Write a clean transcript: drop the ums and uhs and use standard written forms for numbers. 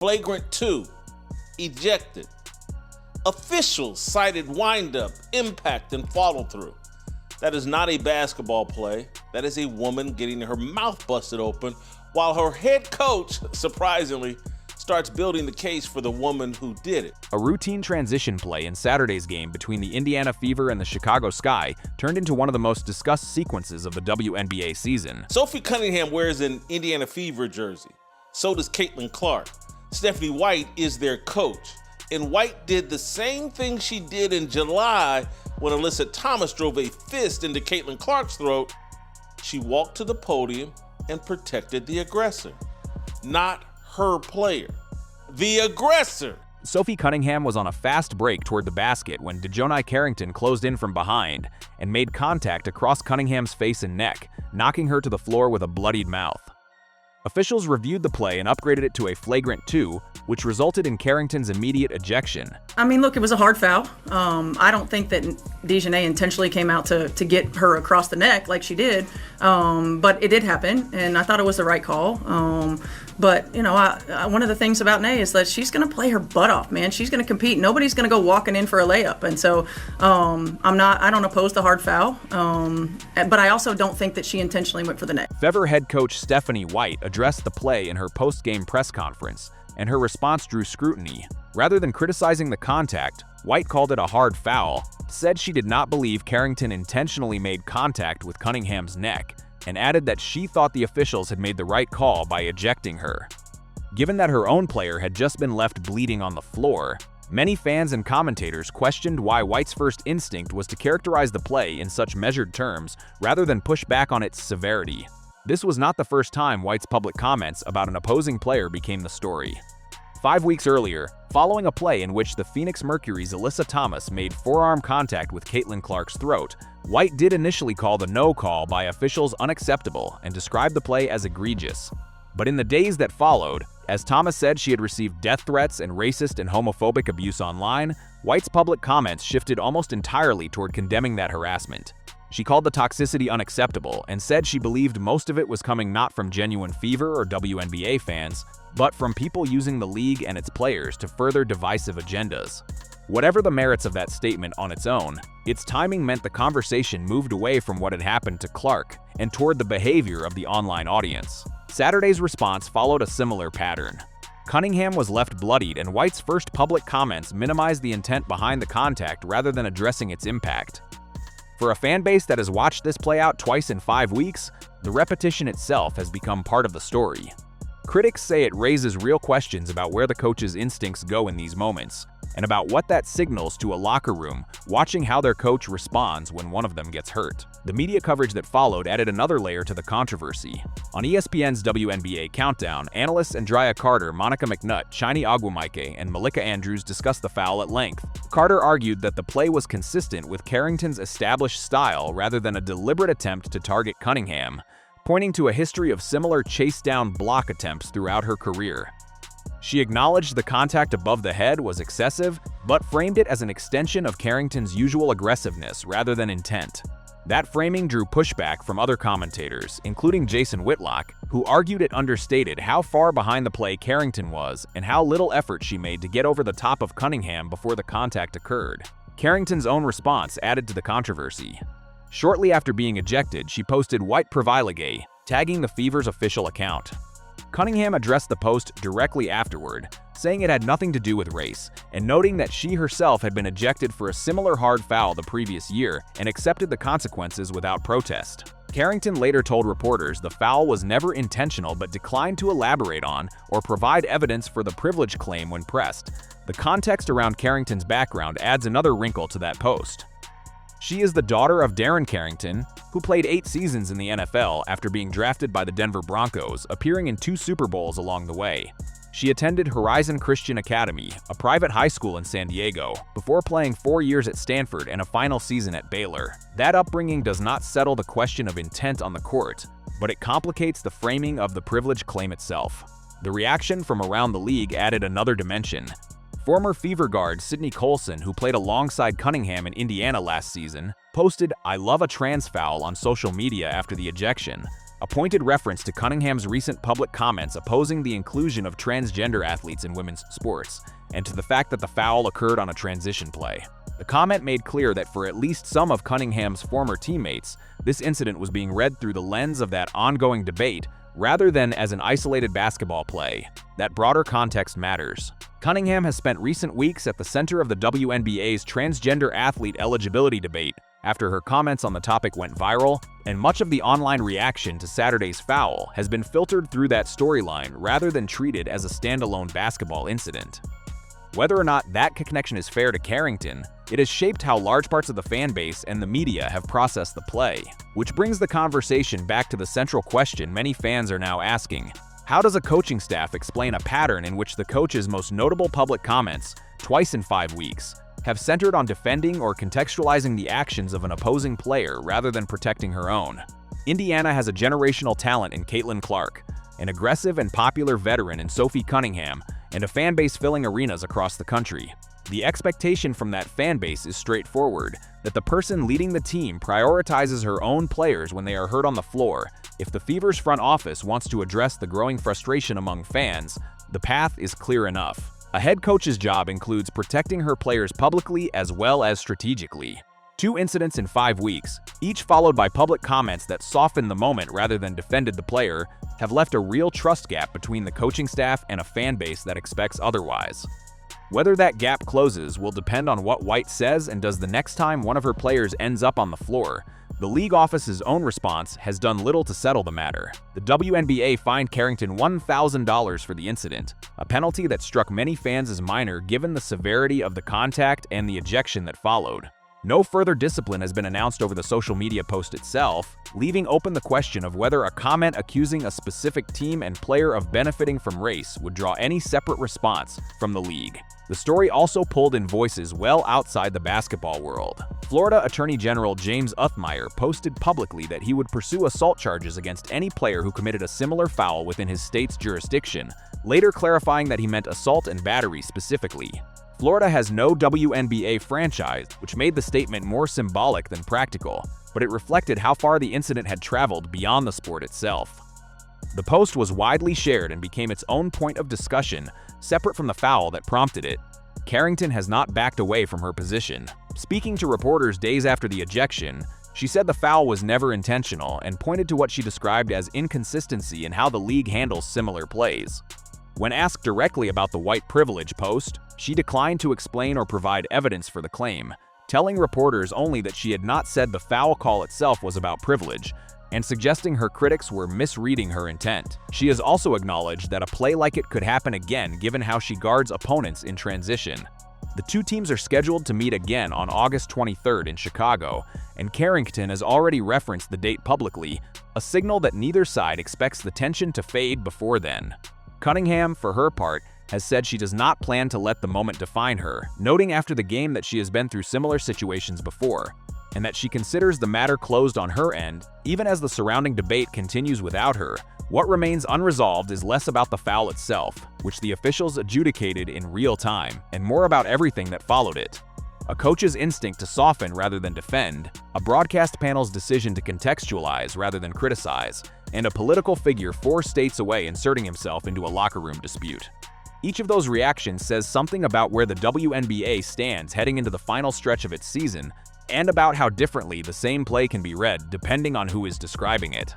Flagrant 2, ejected. Officials cited windup, impact, and follow-through. That is not a basketball play. That is a woman getting her mouth busted open while her head coach, surprisingly, starts building the case for the woman who did it. A routine transition play in Saturday's game between the Indiana Fever and the Chicago Sky turned into one of the most discussed sequences of the WNBA season. Sophie Cunningham wears an Indiana Fever jersey. So does Caitlin Clark. Stephanie White is their coach. And White did the same thing she did in July when Alyssa Thomas drove a fist into Caitlin Clark's throat. She walked to the podium and protected the aggressor, not her player. The aggressor. Sophie Cunningham was on a fast break toward the basket when DiJonai Carrington closed in from behind and made contact across Cunningham's face and neck, knocking her to the floor with a bloodied mouth. Officials reviewed the play and upgraded it to a Flagrant 2, which resulted in Carrington's immediate ejection. I mean, look, it was a hard foul. I don't think that DiJonai intentionally came out to get her across the neck like she did, but it did happen, and I thought it was the right call. But, you know, one of the things about Nay is that she's going to play her butt off, man. She's going to compete. Nobody's going to go walking in for a layup. And so I don't oppose the hard foul, but I also don't think that she intentionally went for the neck. Fever head coach Stephanie White addressed the play in her post-game press conference, and her response drew scrutiny. Rather than criticizing the contact, White called it a hard foul, said she did not believe Carrington intentionally made contact with Cunningham's neck, and added that she thought the officials had made the right call by ejecting her. Given that her own player had just been left bleeding on the floor, many fans and commentators questioned why White's first instinct was to characterize the play in such measured terms rather than push back on its severity. This was not the first time White's public comments about an opposing player became the story. 5 weeks earlier, following a play in which the Phoenix Mercury's Alyssa Thomas made forearm contact with Caitlin Clark's throat, White did initially call the no call by officials unacceptable and described the play as egregious. But in the days that followed, as Thomas said she had received death threats and racist and homophobic abuse online, White's public comments shifted almost entirely toward condemning that harassment. She called the toxicity unacceptable and said she believed most of it was coming not from genuine Fever or WNBA fans, but from people using the league and its players to further divisive agendas. Whatever the merits of that statement on its own, its timing meant the conversation moved away from what had happened to Clark and toward the behavior of the online audience. Saturday's response followed a similar pattern. Cunningham was left bloodied, and White's first public comments minimized the intent behind the contact rather than addressing its impact. For a fan base that has watched this play out twice in 5 weeks, the repetition itself has become part of the story. Critics say it raises real questions about where the coach's instincts go in these moments, and about what that signals to a locker room watching how their coach responds when one of them gets hurt. The media coverage that followed added another layer to the controversy. On ESPN's WNBA Countdown, analysts Andrea Carter, Monica McNutt, Chini Ogwumike, and Malika Andrews discussed the foul at length. Carter argued that the play was consistent with Carrington's established style rather than a deliberate attempt to target Cunningham, pointing to a history of similar chase-down block attempts throughout her career. She acknowledged the contact above the head was excessive, but framed it as an extension of Carrington's usual aggressiveness rather than intent. That framing drew pushback from other commentators, including Jason Whitlock, who argued it understated how far behind the play Carrington was and how little effort she made to get over the top of Cunningham before the contact occurred. Carrington's own response added to the controversy. Shortly after being ejected, she posted "White Privilegay," tagging the Fever's official account. Cunningham addressed the post directly afterward, saying it had nothing to do with race, and noting that she herself had been ejected for a similar hard foul the previous year and accepted the consequences without protest. Carrington later told reporters the foul was never intentional but declined to elaborate on or provide evidence for the privilege claim when pressed. The context around Carrington's background adds another wrinkle to that post. She is the daughter of Darren Carrington, who played 8 seasons in the NFL after being drafted by the Denver Broncos, appearing in 2 Super Bowls along the way. She attended Horizon Christian Academy, a private high school in San Diego, before playing 4 years at Stanford and a final season at Baylor. That upbringing does not settle the question of intent on the court, but it complicates the framing of the privilege claim itself. The reaction from around the league added another dimension. Former Fever guard Sydney Colson, who played alongside Cunningham in Indiana last season, posted "I love a trans foul" on social media after the ejection, a pointed reference to Cunningham's recent public comments opposing the inclusion of transgender athletes in women's sports, and to the fact that the foul occurred on a transition play. The comment made clear that for at least some of Cunningham's former teammates, this incident was being read through the lens of that ongoing debate rather than as an isolated basketball play. That broader context matters. Cunningham has spent recent weeks at the center of the WNBA's transgender athlete eligibility debate after her comments on the topic went viral, and much of the online reaction to Saturday's foul has been filtered through that storyline rather than treated as a standalone basketball incident. Whether or not that connection is fair to Carrington, it has shaped how large parts of the fan base and the media have processed the play, which brings the conversation back to the central question many fans are now asking. How does a coaching staff explain a pattern in which the coach's most notable public comments, twice in 5 weeks, have centered on defending or contextualizing the actions of an opposing player rather than protecting her own? Indiana has a generational talent in Caitlin Clark, an aggressive and popular veteran in Sophie Cunningham, and a fan base filling arenas across the country. The expectation from that fan base is straightforward, that the person leading the team prioritizes her own players when they are hurt on the floor. If the Fever's front office wants to address the growing frustration among fans, the path is clear enough. A head coach's job includes protecting her players publicly as well as strategically. 2 incidents in 5 weeks, each followed by public comments that softened the moment rather than defended the player, have left a real trust gap between the coaching staff and a fan base that expects otherwise. Whether that gap closes will depend on what White says and does the next time one of her players ends up on the floor. The league office's own response has done little to settle the matter. The WNBA fined Carrington $1,000 for the incident, a penalty that struck many fans as minor given the severity of the contact and the ejection that followed. No further discipline has been announced over the social media post itself, leaving open the question of whether a comment accusing a specific team and player of benefiting from race would draw any separate response from the league. The story also pulled in voices well outside the basketball world. Florida Attorney General James Uthmire posted publicly that he would pursue assault charges against any player who committed a similar foul within his state's jurisdiction, later clarifying that he meant assault and battery specifically. Florida has no WNBA franchise, which made the statement more symbolic than practical, but it reflected how far the incident had traveled beyond the sport itself. The post was widely shared and became its own point of discussion, separate from the foul that prompted it. Carrington has not backed away from her position. Speaking to reporters days after the ejection, she said the foul was never intentional and pointed to what she described as inconsistency in how the league handles similar plays. When asked directly about the white privilege post, she declined to explain or provide evidence for the claim, telling reporters only that she had not said the foul call itself was about privilege, and suggesting her critics were misreading her intent. She has also acknowledged that a play like it could happen again given how she guards opponents in transition. The 2 teams are scheduled to meet again on August 23rd in Chicago, and Carrington has already referenced the date publicly, a signal that neither side expects the tension to fade before then. Cunningham, for her part, has said she does not plan to let the moment define her, noting after the game that she has been through similar situations before, and that she considers the matter closed on her end, even as the surrounding debate continues without her. What remains unresolved is less about the foul itself, which the officials adjudicated in real time, and more about everything that followed it. A coach's instinct to soften rather than defend, a broadcast panel's decision to contextualize rather than criticize, and a political figure 4 states away inserting himself into a locker room dispute. Each of those reactions says something about where the WNBA stands heading into the final stretch of its season, and about how differently the same play can be read depending on who is describing it.